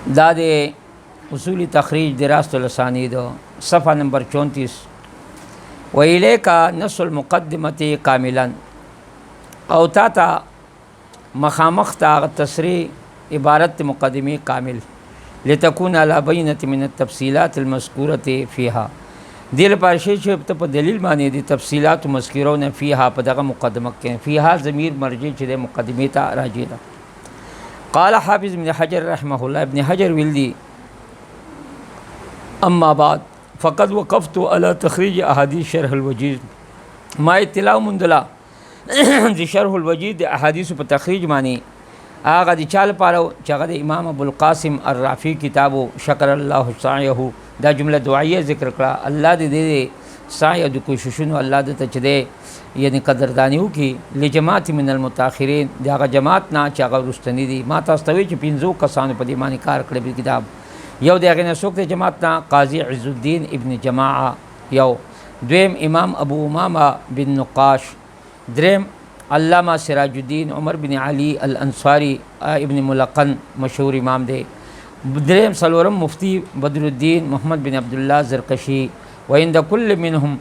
دا د اصول تخریج دراسة الاسانید صفحہ نمبر 34 وإلیکا نص المقدمة کاملا او تا مخامخ تا تصریح عبارت مقدمه کامل لتكون على بینة من التفصیلات المذکورة فيها دل پارشی چې ته په دلیل باندې د تفصیلات مذکورونه فيها په دغه مقدمه کې فيها ضمیر مرجع چې د مقدمه ته راجع ده. قال حافظ ابن حجر رحمه الله ابن حجر ویلی اما بعد فقد وقفت على تخريج احاديث شرح الوجيز ما اطلاع مندلا د شرح الوجيز د احادیث په تخریج معنی هغه د چال پاره چې هغه د امام ابو القاسم الرافی کتابو شکر الله سعيه دا جمله دعائیه ذکر کړه الله دې سعی د کوششونو الله دې ته چدي یعنی قدردانیو کې لجماعت من المتاخرین دغه جماعت نه چې هغه رستنی دي ما تاسو ته چې 15 کسانو په دې معنی کار کړی په کتاب یو دغه نه څوک د جماعت نه قاضی عز الدین ابن جماعه یو دویم امام ابو امامه بن نقاش دریم علامہ سراج الدین عمر بن علی الانصاری ابن ملقن مشهور امام دی دریم سلورم مفتی بدر الدین محمد بن عبدالله زرقشی وعند كل منهم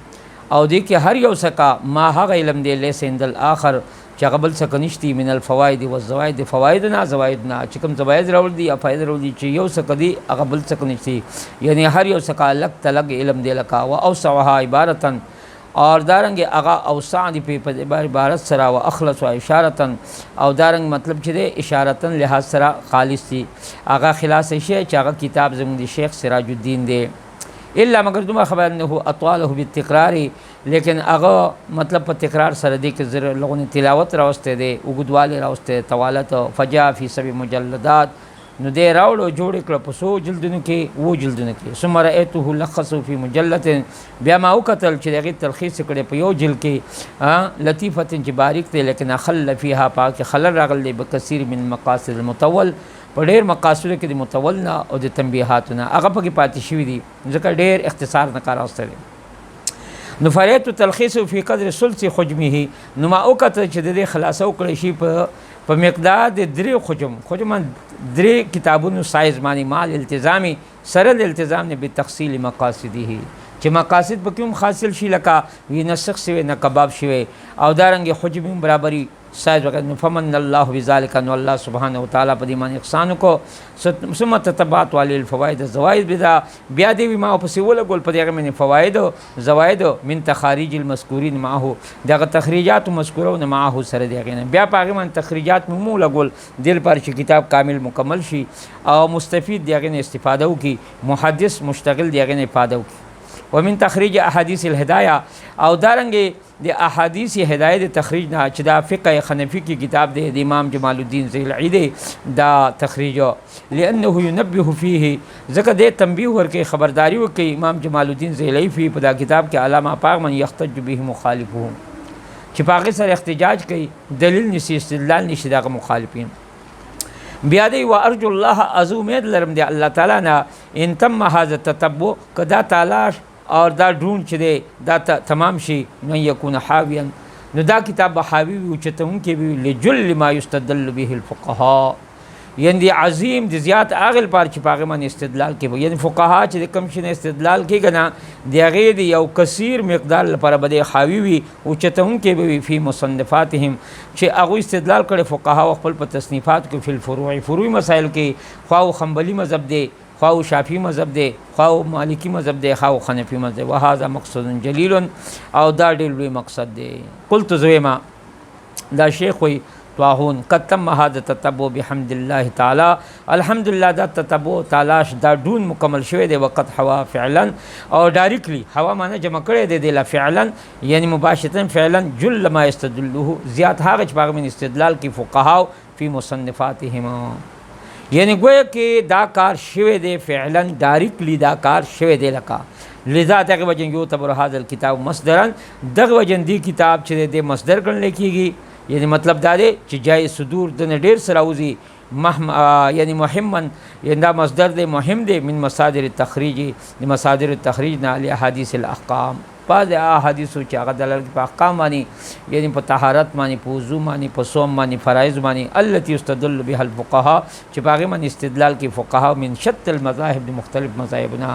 او دی کې هر یو سکا ما هغه علم دی لیس عند الاخر چې قبل سکنشتي من الفوائد والزوائد فوائدنا زوائدنا چې کوم زوائد راول دي یا فائدې راول دي چې یو سکدي هغه بل سکنشتي یعنی هر یو سکا الگ تلگ علم دی لکا و اوسعها عبارتا اور دارنګ هغه اوسع دی په عبارت سره او اخلص او اشارتا او دارنګ مطلب چې د اشارتا لحاظ سره خالص دی هغه خلاص شي چې هغه کتاب زموږ د شیخ سراج الدین دی الا مگر دومره خبر نه اطواله بالتکرار لیکن هغه مطلب په تکرار سره دی کې زر لغون تلاوت راوسته دی وګدواله راوسته طوالت فجاء فی سبع مجلدات نو دی راوړو جوړ کړ په سو جلدونو کې وو جلدونو کې ثم رأيته لخص فی مجلد بیا ما وکتل چې دغه تلخیص کړي په یو جلد کې لطیفه چې باریک دی لیکن خل فیها پاک خلل راغلی بکثیر من مقاصد المتول په ډېر مقاصدو کې د متول نه او د تنبیهات نه هغه پکې پاتې شوي دي ځکه ډېر اختصار نه کار واستل نو فرایت تلخیص فی قدر ثلث حجمه نو ما وکتل چې د دې خلاصو کړی شي په مقدار د درې حجم درې کتابونو سایز باندې مال التزامی سره د التزام نه به تفصیل مقاصده چې مقاصد به کوم حاصل شي لکه وی نسخ شوی نه کباب شوی او دارنګ حجم برابرۍ سایز وکړه فمن الله بذلک ان الله سبحانه وتعالى په دې باندې احسان کو ثم تتبعت علی الفوائد الزوائد بیا دې ما په سیول ګول په دغه من فواید زوائد من تخارج المذکورین معه دغه تخریجات مذکورون معه سره دغه بیا پاغه من تخریجات مو لګول دل پر چې کتاب کامل مکمل شي او مستفید دغه استفاده وکي محدث مشتغل دغه استفاده وکي ومن تخریج احادیث الهدایه او دارنګ د احادیث هدایه د تخریج نه چې دا فقه حنفی کی کتاب دی د امام جمال الدین ذیلعی دا تخریج لانه ينبه فيه ځکه د تنبیه ورکه خبرداری ورکه امام جمال الدین ذیلعی په دا کتاب کې علامه پاک من یحتج به مخالفهم چې پاک سره احتجاج کوي دلیل نشي استدلال نشي دا مخالفین بیا دی و ارجو الله از امید لرم دی الله تعالی نه ان تم هذا التتبع کدا تلاش اور دا ډون چې دی دا تمام شي نو یکون حاویا نو دا کتاب حاوی او چتون کې وی لجل ما یستدل به الفقهاء یعنی عظیم د زیات اغل پر چې پاغه من استدلال کې یعنی فقها چې کم شنه استدلال کې غنا دیغه دی یو کثیر مقدار لپاره بده حاوی وی او چتون کې وی فی مصنفاتهم چې هغه استدلال کړي فقها خپل په تصنیفات کې فل فروعی مسائل کې خواو حنبلی مذهب دی خواو شافعی مذهب دی خواو مالکی مذهب دی خواو حنفی مذهب وهذا مقصد جلیل او دا ډېر لوی مقصد دی قلت زویما دا شیخ وی طاحون قد تم هذا التتبع بحمد الله تعالی الحمدلله دا تتبع تلاش دا ډون مکمل شوی دی وقت حوا فعلا او ډایرکټلی حوا معنی جمع کړی دی د فعلا یعنی مباشرتا فعلا جل ما یستدله زیات هغه چې باغ من استدلال کی فقها فی مصنفاتهم یعنی گویا کې دا کار شوی دی فعلا ډایرکټلی دا کار شوی دی لکه لذا دغه وجن یو تبر هذا الكتاب مصدرا دغه وجن دی کتاب چې د مصدر ګڼل کیږي یعنی مطلب دا دی چې جای صدور د ډیر سره اوزي یعنی مهمن یعنی دا مصدر دی مهم دی من مصادر التخریج د مصادر التخریج نه علی احادیث الاحکام بعض احادیثو چې هغه دلالت په احکام باندې یعنی په طهارت باندې، په وضو باندې، په صوم باندې، فرایض باندې، التي یستدل بها الفقهاء چې په هغې باندې استدلال کوي فقها من شتى المذاهب د مختلف مذاهبونه،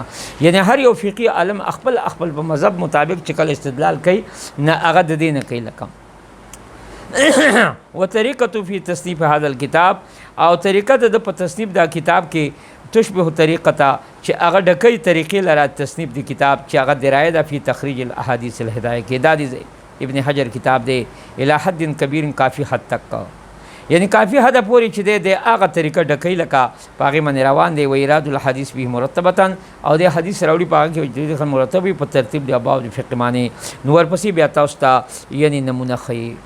یعنی هر یو فقهي عالم خپل خپل په مذهب مطابق چې کله استدلال کوي نه هغه د دې نه کوي. لکه وطریقة فی تصنیف هذا الکتاب، او طریقه د په تصنیف دا کتاب کې تشبه طریقته چې هغه ډکې طریقې لره تصنیف دی کتاب چې هغه درایه ده فی تخریج الاحادیث الهدایه کې. دا دی ابن حجر کتاب دی الی حد کبیر کافی حد تک، یعنی کافی حد پورې چې دی هغه طریقه ډکې لکه په هغې باندې روان دی. و ایراد الحدیث به مرتبتا، او د حدیث راوړي په هغه کې مرتب په ترتیب د ابواب د فقه باندې. نو ورپسې بیا تاسو ته یعنی نمونه ښیي.